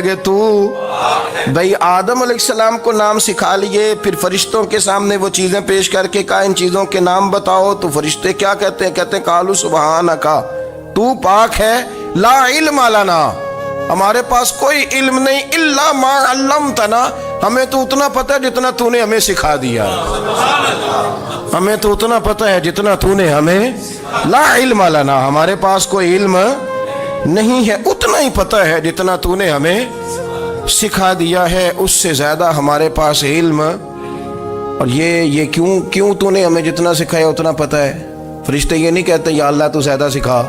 کہ تو بھائی آدم علیہ السلام کو نام سکھا لیے، پھر فرشتوں کے سامنے وہ چیزیں پیش کر کے کہا ان چیزوں کے نام بتاؤ، تو فرشتے کیا کہتے ہیں؟ کہتے ہیں قالوا سبحانک، تو پاک ہے، لا علم لنا، ہمارے پاس کوئی علم نہیں، الا ما علمتنا، ہمیں تو اتنا پتہ ہے جتنا تو نے ہمیں سکھا دیا، ہمیں تو اتنا پتہ ہے جتنا تو نے ہمیں، لا علم لنا، ہمارے پاس کوئی علم نہیں ہے، اتنا ہی پتہ ہے جتنا تو نے ہمیں سکھا دیا ہے، اس سے زیادہ ہمارے پاس علم، اور یہ کیوں تو نے ہمیں جتنا سکھایا اتنا پتہ ہے؟ فرشتے یہ نہیں کہتے یا اللہ تو زیادہ سکھا،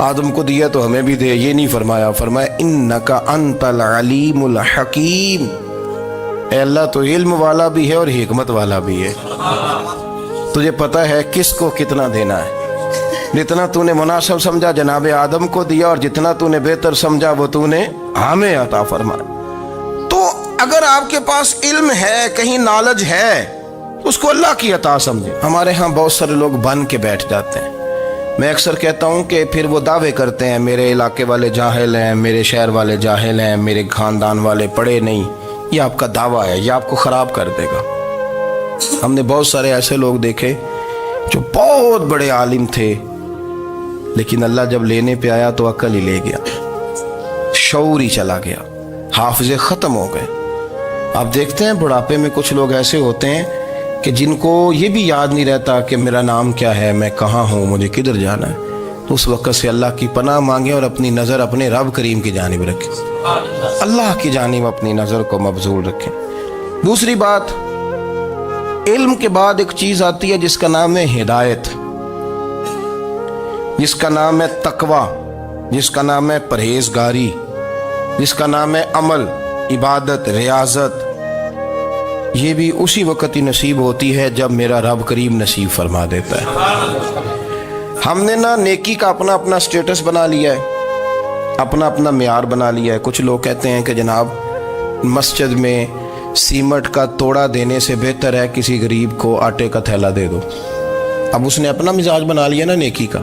آدم کو دیا تو ہمیں بھی دے، یہ نہیں فرمایا، فرمایا انکا انت العلیم الحکیم، اے اللہ تو علم والا بھی ہے اور حکمت والا بھی ہے، تجھے پتہ ہے کس کو کتنا دینا ہے، جتنا تو نے مناسب سمجھا جناب آدم کو دیا، اور جتنا تو نے بہتر سمجھا وہ تو نے ہمیں عطا فرمایا۔ تو اگر آپ کے پاس علم ہے، کہیں نالج ہے، اس کو اللہ کی عطا سمجھے۔ ہمارے ہاں بہت سارے لوگ بن کے بیٹھ جاتے ہیں، میں اکثر کہتا ہوں کہ پھر وہ دعوے کرتے ہیں میرے علاقے والے جاہل ہیں، میرے شہر والے جاہل ہیں، میرے خاندان والے پڑھے نہیں، یہ آپ کا دعویٰ ہے، یہ آپ کو خراب کر دے گا۔ ہم نے بہت سارے ایسے لوگ دیکھے جو بہت بڑے عالم تھے، لیکن اللہ جب لینے پہ آیا تو عقل ہی لے گیا، شعور ہی چلا گیا، حافظے ختم ہو گئے۔ آپ دیکھتے ہیں بڑھاپے میں کچھ لوگ ایسے ہوتے ہیں کہ جن کو یہ بھی یاد نہیں رہتا کہ میرا نام کیا ہے، میں کہاں ہوں، مجھے کدھر جانا ہے، تو اس وقت سے اللہ کی پناہ مانگیں اور اپنی نظر اپنے رب کریم کی جانب رکھیں، اللہ کی جانب اپنی نظر کو مبذول رکھیں۔ دوسری بات، علم کے بعد ایک چیز آتی ہے جس کا نام ہے ہدایت، جس کا نام ہے تقوی، جس کا نام ہے پرہیزگاری، جس کا نام ہے عمل، عبادت، ریاضت۔ یہ بھی اسی وقت ہی نصیب ہوتی ہے جب میرا رب کریم نصیب فرما دیتا ہے۔ ہم نے نا نیکی کا اپنا اپنا سٹیٹس بنا لیا ہے، اپنا اپنا معیار بنا لیا ہے۔ کچھ لوگ کہتے ہیں کہ جناب مسجد میں سیمٹ کا توڑا دینے سے بہتر ہے کسی غریب کو آٹے کا تھیلا دے دو۔ اب اس نے اپنا مزاج بنا لیا نا نیکی کا،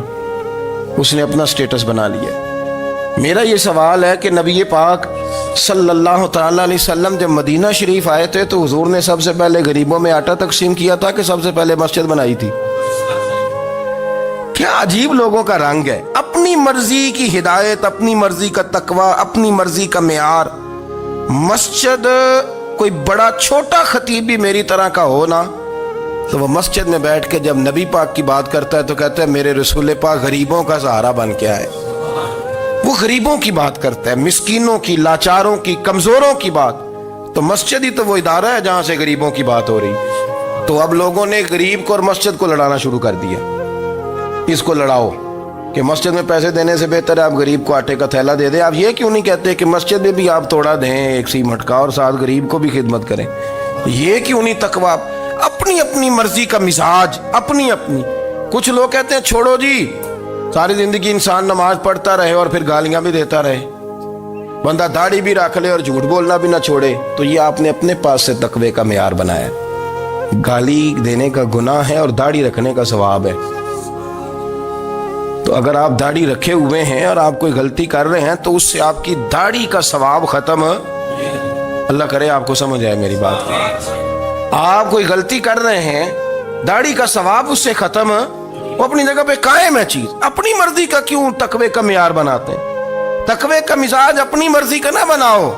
اس نے اپنا سٹیٹس بنا لیا۔ میرا یہ سوال ہے کہ نبی پاک صلی اللہ تعالیٰ علیہ وسلم جب مدینہ شریف آئے تھے تو حضور نے سب سے پہلے غریبوں میں آٹا تقسیم کیا تھا کہ سب سے پہلے مسجد بنائی تھی؟ کیا عجیب لوگوں کا رنگ ہے، اپنی مرضی کی ہدایت، اپنی مرضی کا تقوی، اپنی مرضی کا معیار۔ مسجد کوئی بڑا چھوٹا خطیب بھی میری طرح کا ہو نا، تو وہ مسجد میں بیٹھ کے جب نبی پاک کی بات کرتا ہے تو کہتا ہے میرے رسول پاک غریبوں کا سہارا بن کے آئے۔ وہ غریبوں کی بات کرتا ہے، مسکینوں کی، لاچاروں کی، کمزوروں کی بات۔ تو مسجد ہی تو وہ ادارہ ہے جہاں سے غریبوں کی بات ہو رہی۔ تو اب لوگوں نے غریب کو اور مسجد کو لڑانا شروع کر دیا، اس کو لڑاؤ کہ مسجد میں پیسے دینے سے بہتر ہے آپ غریب کو آٹے کا تھیلا دے دیں۔ آپ یہ کیوں نہیں کہتے کہ مسجد میں بھی آپ توڑا دیں ایک سیمٹ کا اور ساتھ غریب کو بھی خدمت کریں؟ یہ کیوں نہیں تقویٰ؟ اپنی اپنی مرضی کا مزاج، اپنی اپنی۔ کچھ لوگ کہتے ہیں چھوڑو جی، ساری زندگی انسان نماز پڑھتا رہے اور پھر گالیاں بھی دیتا رہے، بندہ داڑھی بھی رکھ لے اور جھوٹ بولنا بھی نہ چھوڑے، تو یہ آپ نے اپنے پاس سے تقوی کا معیار بنایا۔ گالی دینے کا گناہ ہے اور داڑھی رکھنے کا ثواب ہے۔ تو اگر آپ داڑھی رکھے ہوئے ہیں اور آپ کوئی غلطی کر رہے ہیں تو اس سے آپ کی داڑھی کا ثواب ختم، اللہ کرے آپ کو سمجھ آئے میری بات۔ آپ کوئی غلطی کر رہے ہیں، داڑھی کا ثواب اس سے ختم، وہ اپنی جگہ پہ قائم ہے چیز۔ اپنی مرضی کا کیوں تقوی کا معیار بناتے ہیں؟ تقوی کا مزاج اپنی مرضی کا نہ بناؤ،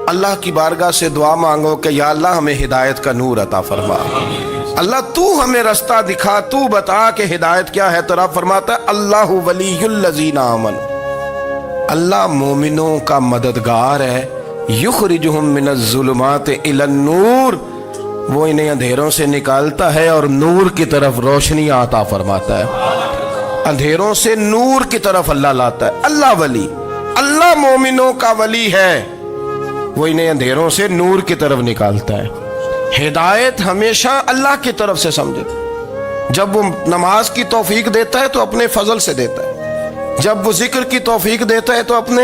اللہ کی بارگاہ سے دعا مانگو کہ یا اللہ ہمیں ہدایت کا نور عطا فرما، اللہ تو ہمیں رستہ دکھا، تو بتا کہ ہدایت کیا ہے۔ تو رب فرماتا ہے اللہ ولی الذین آمنوا، اللہ مومنوں کا مددگار ہے، یخرجہم من الظلمات الی النور، وہ انہیں اندھیروں سے نکالتا ہے اور نور کی طرف روشنی عطا فرماتا ہے۔ اندھیروں سے نور کی طرف اللہ لاتا ہے۔ اللہ ولی، اللہ مومنوں کا ولی ہے، وہ انہیں اندھیروں سے نور کی طرف نکالتا ہے۔ ہدایت ہمیشہ اللہ کی طرف سے سمجھے۔ جب وہ نماز کی توفیق دیتا ہے تو اپنے فضل سے دیتا ہے، جب وہ ذکر کی توفیق دیتا ہے تو اپنے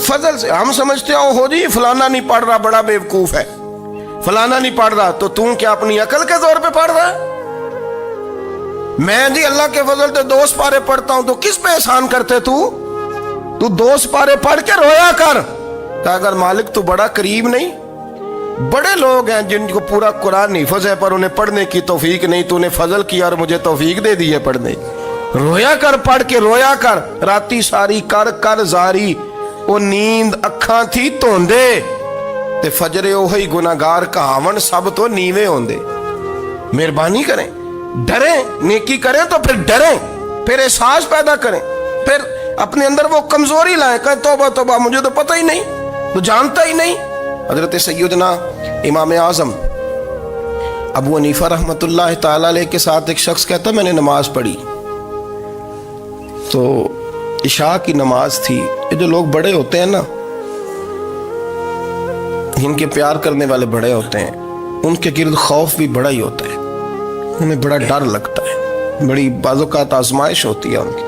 فضل سے۔ ہم سمجھتے ہیں ہو جی فلانا نہیں پڑھ رہا بڑا بیوقوف ہے، فلانا نہیں پڑھ رہا، تو تم کیا اپنی عقل کے زور پہ پڑھ رہا ہے؟ میں جی اللہ کے فضل سے 2 پارے پڑھتا ہوں، تو کس پہ احسان کرتے تو 2 پارے پڑھ کے رویا کر، کہا اگر مالک تو بڑا قریب نہیں، بڑے لوگ ہیں جن کو پورا قرآن حفظ ہے پر انہیں پڑھنے کی توفیق نہیں، تو انہیں فضل کیا اور مجھے توفیق دے دی ہے پڑھنے کی۔ رویا کر پڑھ کے، رویا کر راتی ساری کر کر زاری، وہ نیند اکھاں تھی توندے تے فجرے اوہی گناہگار کہاون سب تو نیوے ہوندے۔ مہربانی کریں، ڈریں، نیکی کریں تو پھر ڈریں، پھر احساس پیدا کریں، پھر اپنے اندر وہ کمزوری لائیں، کہیں توبہ توبہ مجھے تو پتہ ہی نہیں، تو جانتا ہی نہیں۔ حضرت سیدنا امام اعظم ابو حنیفہ رحمۃ اللہ تعالی علیہ کے ساتھ ایک شخص کہتا میں نے نماز پڑھی تو عشاء کی نماز تھی۔ یہ جو لوگ بڑے ہوتے ہیں نا، جن کے پیار کرنے والے بڑے ہوتے ہیں، ان کے گرد خوف بھی بڑا ہی ہوتا ہے، انہیں بڑا ڈر لگتا ہے، بڑی بعض اوقات آزمائش ہوتی ہے ان کی۔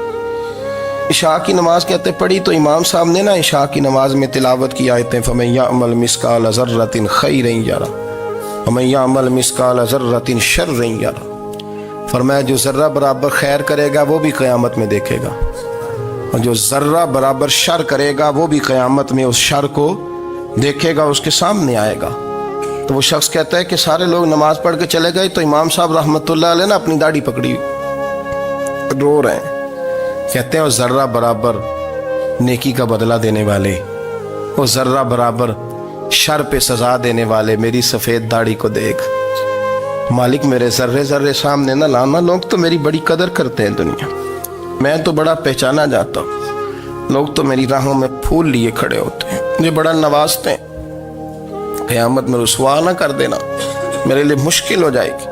عشاء کی نماز کہتے پڑھی تو امام صاحب نے نا عشاء کی نماز میں تلاوت کی آیتیں فَمَن يَعْمَلْ مِثْقَالَ ذَرَّةٍ خَيْرًا يَرَهُ وَمَن يَعْمَلْ مِثْقَالَ ذَرَّةٍ شَرًّا يَرَهُ، فرمایا جو ذرہ برابر خیر کرے گا وہ بھی قیامت میں دیکھے گا، اور جو ذرہ برابر شر کرے گا وہ بھی قیامت میں اس شر کو دیکھے گا، اس کے سامنے آئے گا۔ تو وہ شخص کہتا ہے کہ سارے لوگ نماز پڑھ کے چلے گئے تو امام صاحب رحمۃ اللہ علیہ نے اپنی داڑھی پکڑی، رو رہے ہیں، کہتے ہیں وہ ذرہ برابر نیکی کا بدلہ دینے والے، وہ ذرہ برابر شر پہ سزا دینے والے میری سفید داڑھی کو دیکھ مالک، میرے ذرے ذرے سامنے نہ لانا، لوگ تو میری بڑی قدر کرتے ہیں دنیا، میں تو بڑا پہچانا جاتا ہوں، لوگ تو میری راہوں میں پھول لیے کھڑے ہوتے ہیں، مجھے بڑا نوازتے ہیں، قیامت میں رسوا نہ کر دینا، میرے لیے مشکل ہو جائے گی۔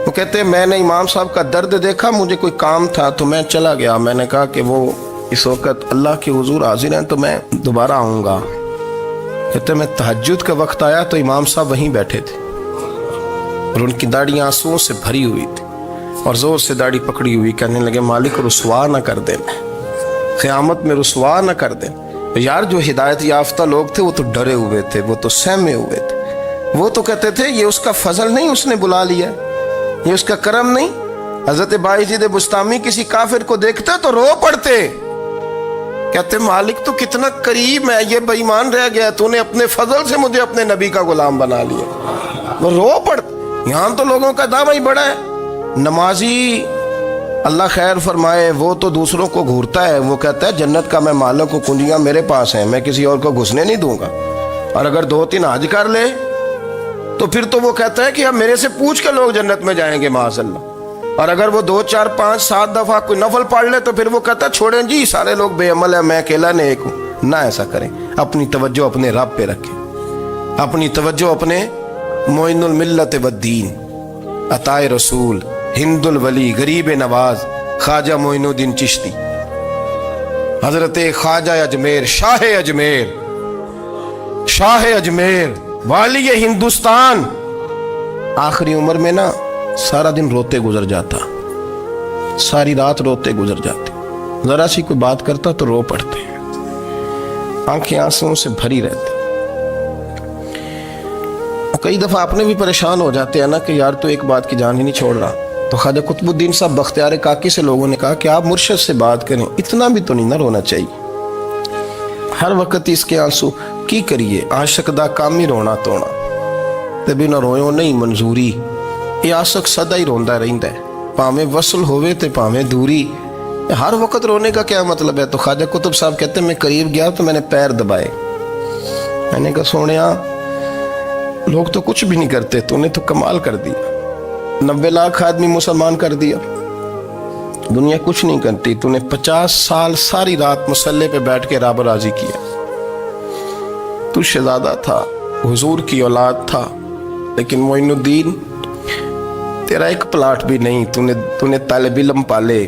وہ کہتے ہیں میں نے امام صاحب کا درد دیکھا، مجھے کوئی کام تھا تو میں چلا گیا، میں نے کہا کہ وہ اس وقت اللہ کے حضور حاضر ہیں تو میں دوبارہ آؤں گا۔ کہتے ہیں میں تہجد کا وقت آیا تو امام صاحب وہیں بیٹھے تھے اور ان کی داڑھی آنسوؤں سے بھری ہوئی تھی اور زور سے داڑھی پکڑی ہوئی، کہنے لگے مالک رسوا نہ کر دینا، قیامت میں رسوا نہ کر دینا۔ یار جو ہدایت یافتہ لوگ تھے وہ تو ڈرے ہوئے تھے، وہ تو سہمے ہوئے تھے، وہ تو کہتے تھے یہ اس کا فضل نہیں، اس نے بلا لیا، یہ اس کا کرم نہیں۔ حضرت باعزید بستامی کسی کافر کو دیکھتے تو رو پڑتے، کہتے مالک تو کتنا قریب ہے، یہ بے ایمان رہ گیا، تو نے اپنے فضل سے مجھے اپنے نبی کا غلام بنا لیا، وہ رو پڑتے۔ یہاں تو لوگوں کا دعویٰ ہی بڑا ہے، نمازی اللہ خیر فرمائے وہ تو دوسروں کو گھورتا ہے، وہ کہتا ہے جنت کا میں مالک ہوں، کنجیاں میرے پاس ہیں، میں کسی اور کو گھسنے نہیں دوں گا، اور اگر 2-3 حج کر لے تو پھر تو وہ کہتا ہے کہ اب میرے سے پوچھ کے لوگ جنت میں جائیں گے معاذ اللہ، اور اگر وہ 2 4 5 7 دفعہ کوئی نفل پڑھ لے تو پھر وہ کہتا ہے چھوڑیں جی سارے لوگ بے عمل ہیں، میں اکیلا نیک ہوں۔ نہ ایسا کریں، اپنی توجہ اپنے رب پہ رکھیں، اپنی توجہ اپنے معین الملت والدین، عطائے رسول، ہند الولی، غریب نواز، خواجہ معین الدین چشتی، حضرت خواجہ اجمیر، شاہ اجمیر، والی ہندوستان، آخری عمر میں نا سارا دن روتے گزر جاتا، ساری رات روتے گزر جاتے، ذرا سی کوئی بات کرتا تو رو پڑتے، آنکھیں آنسوں سے بھری رہتی۔ کئی دفعہ اپنے بھی پریشان ہو جاتے ہیں نا کہ یار تو ایک بات کی جان ہی نہیں چھوڑ رہا، تو خواجہ قطب الدین صاحب بختیار کاکی سے لوگوں نے کہا کہ آپ مرشد سے بات کریں، اتنا بھی تو نہیں نہ رونا چاہیے، ہر وقت اس کے آنسو کی کریے، عاشق دا کام ہی رونا تونا تے بنا رویوں نہیں منظوری، یہ عاشق سدا ہی روندا رہندا ہے، پاویں وصل ہوئے تے پاویں دوری، ہر وقت رونے کا کیا مطلب ہے؟ تو خواجہ قطب صاحب کہتے ہیں میں قریب گیا تو میں نے پیر دبائے، میں نے کہا سونیا لوگ تو کچھ بھی نہیں کرتے، تو نے تو کمال کر دیا، 90 لاکھ آدمی مسلمان کر دیا، دنیا کچھ نہیں کرتی، تو نے 50 سال ساری رات مصلے پہ بیٹھ کے رب راضی کیا، تو شہزادہ تھا، حضور کی اولاد تھا، لیکن معین الدین تیرا ایک پلاٹ بھی نہیں، تو نے طالب علم پالے،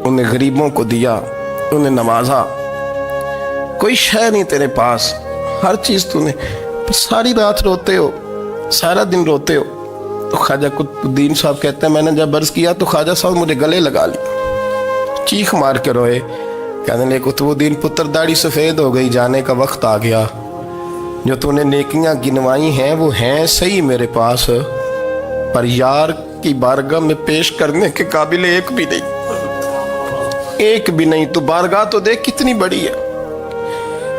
انہیں غریبوں کو دیا، انہیں نوازا، کوئی شے نہیں تیرے پاس، ہر چیز تو نے، ساری رات روتے ہو، سارا دن روتے ہو۔ تو خواجہ قطب الدین صاحب کہتے ہیں میں نے جب عرض کیا تو خواجہ صاحب مجھے گلے لگا لیا، چیخ مار کے روئے، کہنے لگے قطب الدین پتر داڑھی سفید ہو گئی، جانے کا وقت آ گیا، جو تو نے نیکیاں گنوائی ہیں وہ ہیں صحیح میرے پاس، پر یار کی بارگاہ میں پیش کرنے کے قابل ایک بھی نہیں، تو بارگاہ تو دیکھ کتنی بڑی ہے،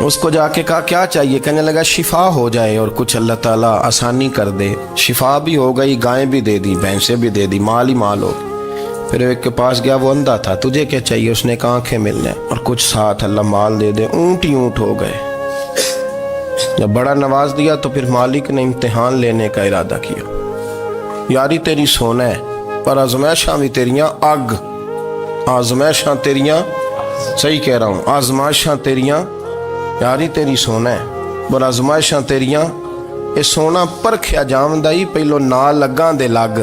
اس کو جا کے کہا کیا چاہیے؟ کہنے لگا شفا ہو جائے اور کچھ اللہ تعالیٰ آسانی کر دے۔ شفا بھی ہو گئی، گائیں بھی دے دی، بھینسیں بھی دے دی، مال ہی مال ہو۔ پھر ایک کے پاس گیا، وہ اندھا تھا، تجھے کیا چاہیے؟ اس نے کہا آنکھیں ملنے اور کچھ ساتھ اللہ مال دے دے۔ اونٹ ہی اونٹ ہو گئے۔ جب بڑا نواز دیا تو پھر مالک نے امتحان لینے کا ارادہ کیا۔ یاری تیری سونا ہے پر آزمائشاں بھی تیریاں اگ، آزمائشاں تیریاں، صحیح کہہ رہا ہوں، آزمائشاں تیریاں، یاری تیری سونا ہے پر آزمائشاں تیریاں، یہ سونا پرکھیا جامدائی پہلو نال لگاں دے لگ۔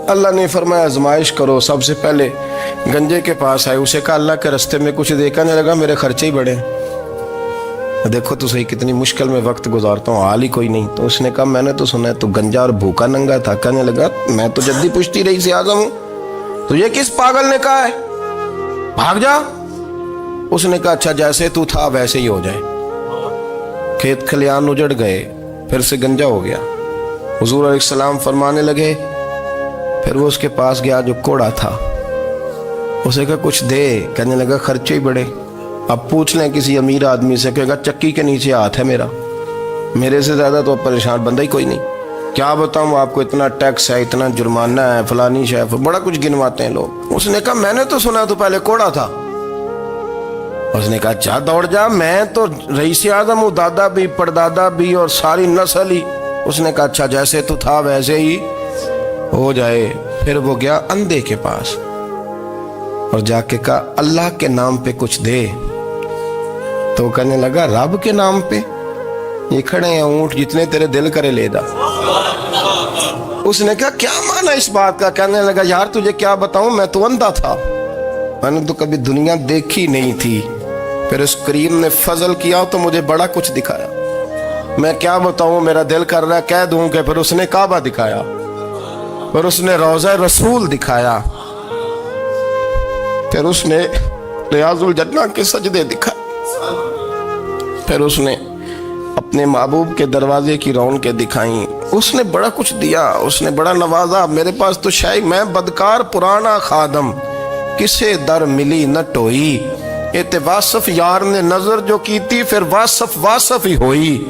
اللہ نے فرمایا آزمائش کرو۔ سب سے پہلے گنجے کے پاس آئے، اسے کہا اللہ کے رستے میں کچھ دیکھا نہیں لگا، میرے خرچے ہی بڑے، دیکھو تو صحیح کتنی مشکل میں وقت گزارتا ہوں، حال ہی کوئی نہیں۔ تو اس نے کہا میں نے تو سنا ہے تو گنجا اور بھوکا ننگا تھا۔ کہنے لگا میں تو جدی پشتی رئیس اعظم ہوں، تو یہ کس پاگل نے کہا ہے بھاگ جا؟ اس نے کہا اچھا جیسے تو تھا ویسے ہی ہو جائے۔ کھیت کھلیان اجڑ گئے، پھر سے گنجا ہو گیا۔ حضور علیہ السلام فرمانے لگے، پھر وہ اس کے پاس گیا جو کوڑا تھا، اسے کہا کچھ دے۔ کہنے لگا خرچے ہی بڑے، اب پوچھ لیں کسی امیر آدمی سے، کہے گا چکی کے نیچے ہاتھ ہے میرا، میرے سے زیادہ تو پریشان بندہ ہی کوئی نہیں، کیا بتاؤں آپ کو، اتنا ٹیکس ہے، اتنا جرمانہ ہے، فلانی شیف، بڑا کچھ گنواتے ہیں لوگ۔ اس نے کہا میں نے تو سنا تو پہلے کوڑا تھا۔ اس نے کہا اچھا دوڑ جا، میں تو رئیس اعظم ہوں، دادا بھی پردادا بھی اور ساری نسل ہی۔ اس نے کہا اچھا جیسے تو تھا ویسے ہی ہو جائے۔ پھر وہ گیا اندھے کے پاس اور جا کے کہا اللہ کے نام پہ کچھ دے۔ تو کہنے لگا رب کے نام پہ؟ یہ کھڑے ہیں اونٹ، جتنے تیرے دل کرے لے دا۔ اس نے کہا کیا معنی اس بات کا؟ کہنے لگا یار تجھے کیا بتاؤں، میں تو اندھا تھا، میں نے تو کبھی دنیا دیکھی نہیں تھی، پھر اس کریم نے فضل کیا تو مجھے بڑا کچھ دکھایا، میں کیا بتاؤں، میرا دل کر رہا ہے کہہ دوں کہ پھر اس نے کعبہ دکھایا، پھر اس نے روضہ رسول دکھایا، پھر اس نے ریاض الجنہ کے سجدے دکھائے، پھر اس نے اپنے محبوب کے دروازے کی رونقیں دکھائیں۔ اس نے بڑا کچھ دیا، اس نے بڑا نوازا۔ میرے پاس تو شاید میں بدکار پرانا خادم، کسے در ملی نہ ٹوئی، اے تے واصف یار نے نظر جو کی تھی، پھر واصف ہی ہوئی۔